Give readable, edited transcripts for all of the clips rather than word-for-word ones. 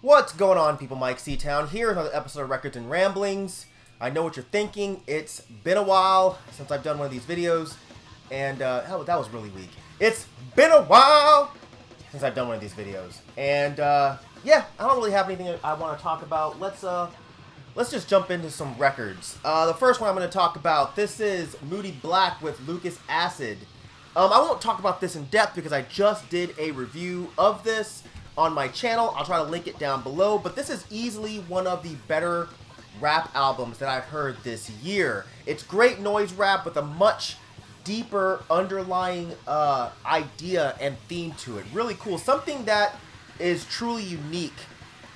What's going on, people? Myke C-Town here with another episode of Records and Ramblings. I know what you're thinking. It's been a while since I've done one of these videos. And, hell, that was really weak. It's been a while since I've done one of these videos. And, yeah, I don't really have anything I want to talk about. Let's just jump into some records. The first one I'm going to talk about, this is Moodie Black with Lucas Acid. I won't talk about this in depth because I just did a review of this on my channel. I'll try to link it down below, but this is easily one of the better rap albums that I've heard this year. It's great noise rap with a much deeper underlying idea and theme to it. Really cool. Something that is truly unique,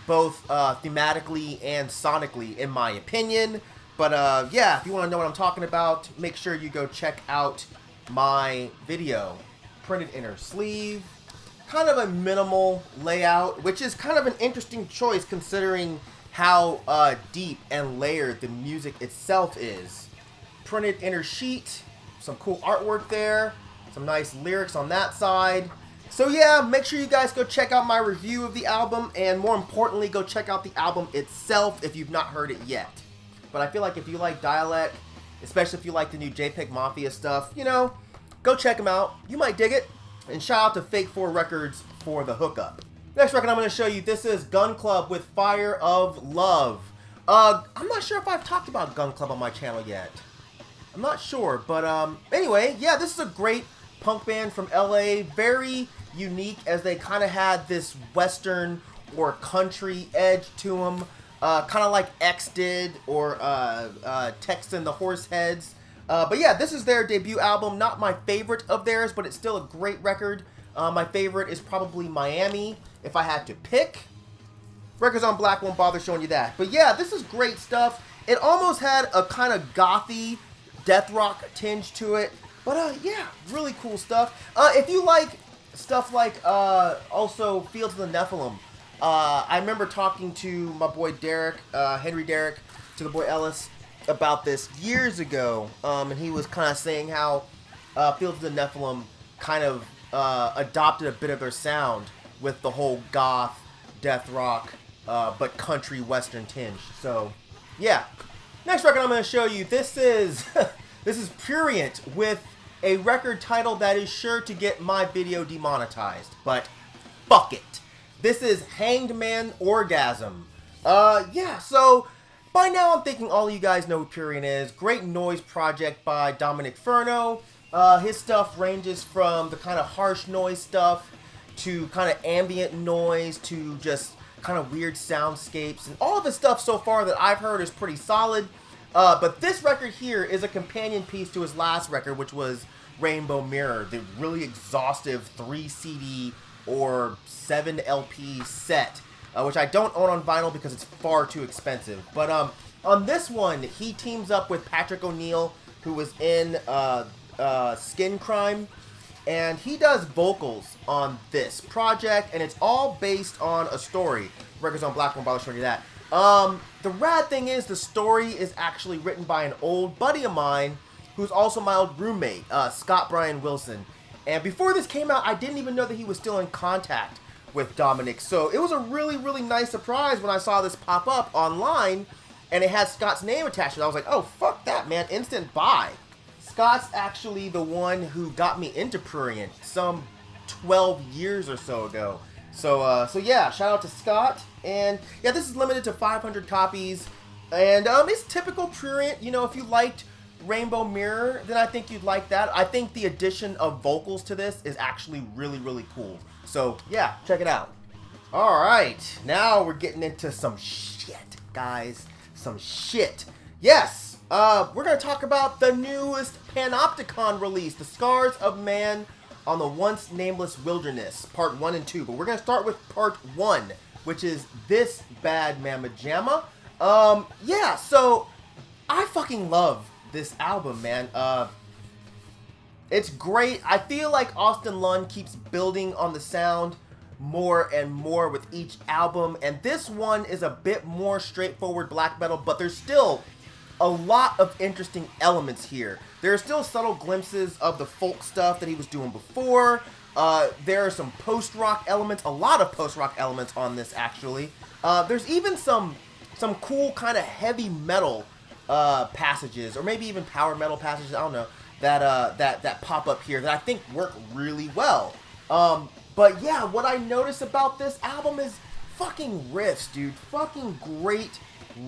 both thematically and sonically, in my opinion. But yeah, if you want to know what I'm talking about, make sure you go check out my video. Printed inner sleeve. Kind of a minimal layout, which is kind of an interesting choice considering how deep and layered the music itself is. Printed inner sheet, some cool artwork there, some nice lyrics on that side. So yeah, make sure you guys go check out my review of the album, and more importantly, go check out the album itself if you've not heard it yet. But I feel like if you like Dialect, especially if you like the new JPEG Mafia stuff, you know, go check them out. You might dig it. And shout out to Fake 4 Records for the hookup. Next record I'm going to show you, this is Gun Club with Fire of Love. I'm not sure if I've talked about Gun Club on my channel yet. I'm not sure, but anyway, yeah, this is a great punk band from LA. Very unique as they kind of had this western or country edge to them. Kind of like X did, or Tex and the Horseheads. But yeah, this is their debut album. Not my favorite of theirs, but it's still a great record. My favorite is probably Miami, if I had to pick. Records on Black won't bother showing you that. But yeah, this is great stuff. It almost had a kind of gothy death rock tinge to it. But yeah, really cool stuff. If you like stuff like also Fields of the Nephilim, I remember talking to my boy Derek, Henry Derek, to the boy Ellis, about this years ago, and he was kind of saying how Fields of the Nephilim kind of adopted a bit of their sound with the whole goth, death rock, but country western tinge. So, yeah. Next record I'm going to show you, this is this is Prurient with a record title that is sure to get my video demonetized, but fuck it. This is Hanged Man Orgasm. Yeah, so by now, I'm thinking all of you guys know who Prurient is. Great noise project by Dominic Furno. His stuff ranges from the kind of harsh noise stuff to kind of ambient noise to just kind of weird soundscapes. And all of the stuff so far that I've heard is pretty solid. But this record here is a companion piece to his last record, which was Rainbow Mirror, the really exhaustive 3 CD or 7 LP set. Which I don't own on vinyl because it's far too expensive. But on this one, he teams up with Patrick O'Neill, who was in Skin Crime, and he does vocals on this project, and it's all based on a story. Records on Black won't bother showing you that. The rad thing is, the story is actually written by an old buddy of mine, who's also my old roommate, Scott Brian Wilson. And before this came out, I didn't even know that he was still in contact with Dominic. So it was a really, really nice surprise when I saw this pop up online and it had Scott's name attached to it. I was like, oh, fuck that, man. Instant buy. Scott's actually the one who got me into Prurient some 12 years or so ago. So yeah, shout out to Scott. And yeah, this is limited to 500 copies. And it's typical Prurient. You know, if you liked Rainbow Mirror, then I think you'd like that. I think the addition of vocals to this is actually really, really cool. So, yeah, check it out. Alright, now we're getting into some shit, guys. Some shit. Yes, we're going to talk about the newest Panopticon release, The Scars of Man on the Once Nameless Wilderness, Part 1 and 2. But we're going to start with Part 1, which is This Bad Mama Jamma. Yeah, so I fucking love this album, man. It's great. I feel like Austin Lund keeps building on the sound more and more with each album, and this one is a bit more straightforward black metal, but there's still a lot of interesting elements here. There are still subtle glimpses of the folk stuff that he was doing before, There are some post-rock elements, a lot of post-rock elements on this, actually. There's even some cool kind of heavy metal passages, or maybe even power metal passages, I don't know, that pop up here that I think work really well. But yeah, what I notice about this album is fucking riffs, dude. Fucking great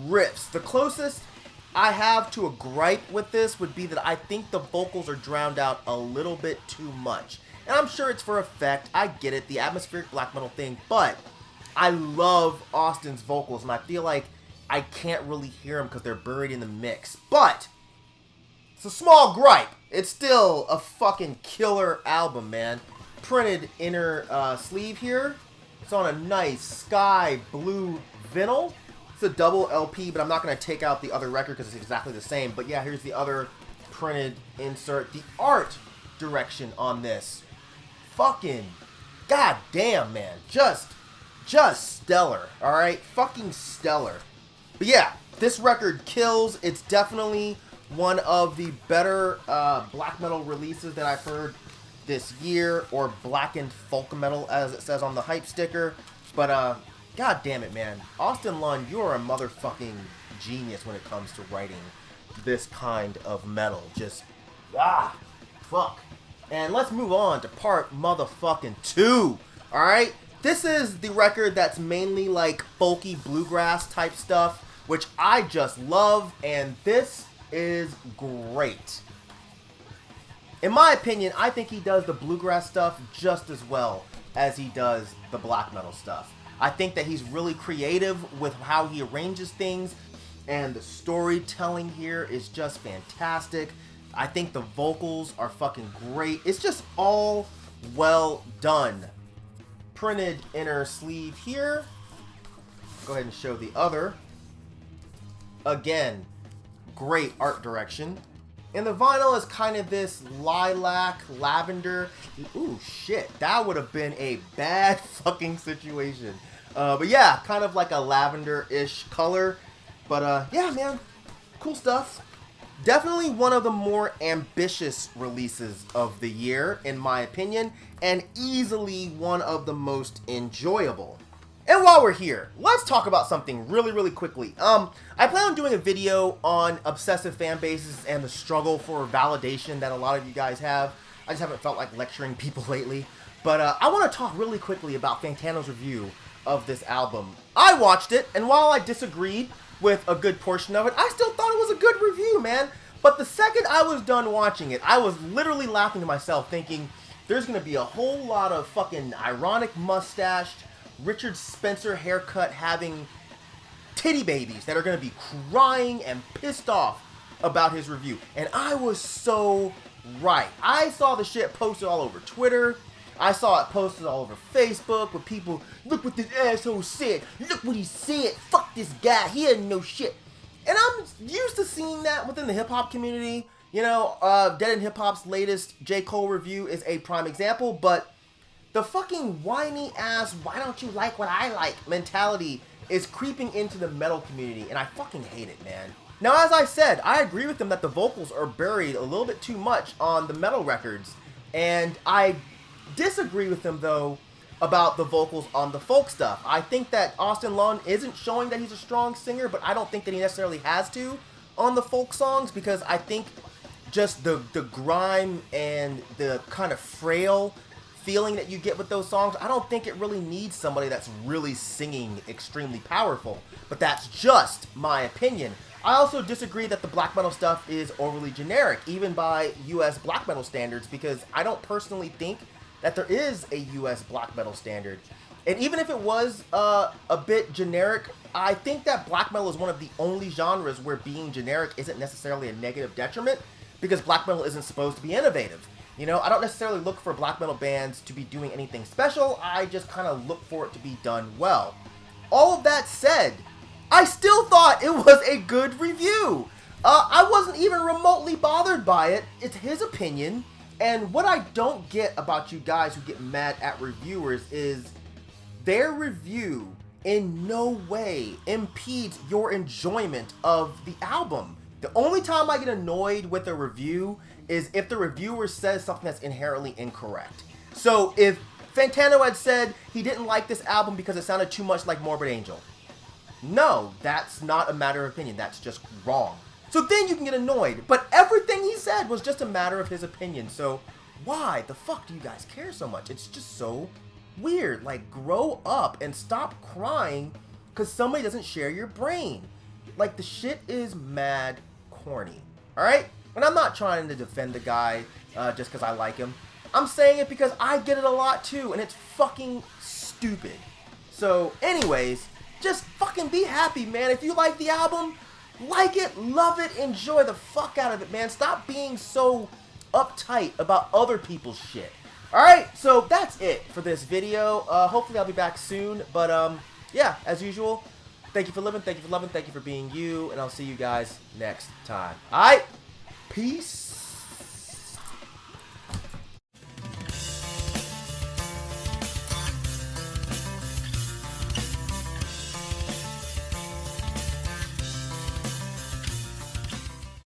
riffs. The closest I have to a gripe with this would be that I think the vocals are drowned out a little bit too much. And I'm sure it's for effect. I get it, the atmospheric black metal thing, but I love Austin's vocals, and I feel like I can't really hear them because they're buried in the mix. But it's a small gripe. It's still a fucking killer album, man. Printed inner sleeve here. It's on a nice sky blue vinyl. It's a double LP, but I'm not going to take out the other record because it's exactly the same. But yeah, here's the other printed insert. The art direction on this, fucking goddamn, man, just stellar. All right, fucking stellar. But yeah, this record kills. It's definitely one of the better black metal releases that I've heard this year, or blackened folk metal as it says on the hype sticker. But god damn it, man, Austin Lunn, you're a motherfucking genius when it comes to writing this kind of metal. Just fuck. And let's move on to part motherfucking 2. Alright? This is the record that's mainly like folky bluegrass type stuff, which I just love, and this is great. In my opinion, I think he does the bluegrass stuff just as well as he does the black metal stuff. I think that he's really creative with how he arranges things, and the storytelling here is just fantastic. I think the vocals are fucking great. It's just all well done. Printed inner sleeve here. Go ahead and show the other. Again, great art direction. And the vinyl is kind of this lilac, lavender. Ooh, shit. That would have been a bad fucking situation. But yeah, kind of like a lavender-ish color. But yeah, man, cool stuff. Definitely one of the more ambitious releases of the year, in my opinion, and easily one of the most enjoyable. And while we're here, let's talk about something really quickly. I plan on doing a video on obsessive fan bases and the struggle for validation that a lot of you guys have. I just haven't felt like lecturing people lately. But I want to talk really quickly about Fantano's review of this album. I watched it, and while I disagreed with a good portion of it, I still thought it was a good review, man. But the second I was done watching it, I was literally laughing to myself, thinking there's going to be a whole lot of fucking ironic mustached, Richard Spencer haircut having titty babies that are going to be crying and pissed off about his review. And I was so right. I saw the shit posted all over Twitter. I saw it posted all over Facebook with people, look what this asshole said. Look what he said. Fuck this guy. He had no shit. And I'm used to seeing that within the hip-hop community. You know, Dead End Hip Hop's latest J. Cole review is a prime example, but the fucking whiny-ass, why don't you like what I like mentality is creeping into the metal community, and I fucking hate it, man. Now, as I said, I agree with them that the vocals are buried a little bit too much on the metal records, and I disagree with them, though, about the vocals on the folk stuff. I think that Austin Lunn isn't showing that he's a strong singer, but I don't think that he necessarily has to on the folk songs, because I think just the grime and the kind of frail feeling that you get with those songs, I don't think it really needs somebody that's really singing extremely powerful. But that's just my opinion. I also disagree that the black metal stuff is overly generic, even by US black metal standards, because I don't personally think that there is a US black metal standard. And even if it was a bit generic, I think that black metal is one of the only genres where being generic isn't necessarily a negative detriment, because black metal isn't supposed to be innovative. You know, I don't necessarily look for black metal bands to be doing anything special, I just kind of look for it to be done well. All of that said, I still thought it was a good review. I wasn't even remotely bothered by it. It's his opinion. And what I don't get about you guys who get mad at reviewers is their review in no way impedes your enjoyment of the album. The only time I get annoyed with a review is if the reviewer says something that's inherently incorrect. So if Fantano had said he didn't like this album because it sounded too much like Morbid Angel, no, that's not a matter of opinion. That's just wrong. So then you can get annoyed. But everything he said was just a matter of his opinion. So why the fuck do you guys care so much? It's just so weird. Like, grow up and stop crying because somebody doesn't share your brain. Like, the shit is mad corny. Alright? And I'm not trying to defend the guy just because I like him. I'm saying it because I get it a lot too. And it's fucking stupid. So anyways, just fucking be happy, man. If you like the album, like it, love it, enjoy the fuck out of it, man. Stop being so uptight about other people's shit. Alright, so that's it for this video. Hopefully I'll be back soon. But, yeah, as usual, thank you for living, thank you for loving, thank you for being you, and I'll see you guys next time. Alright, peace.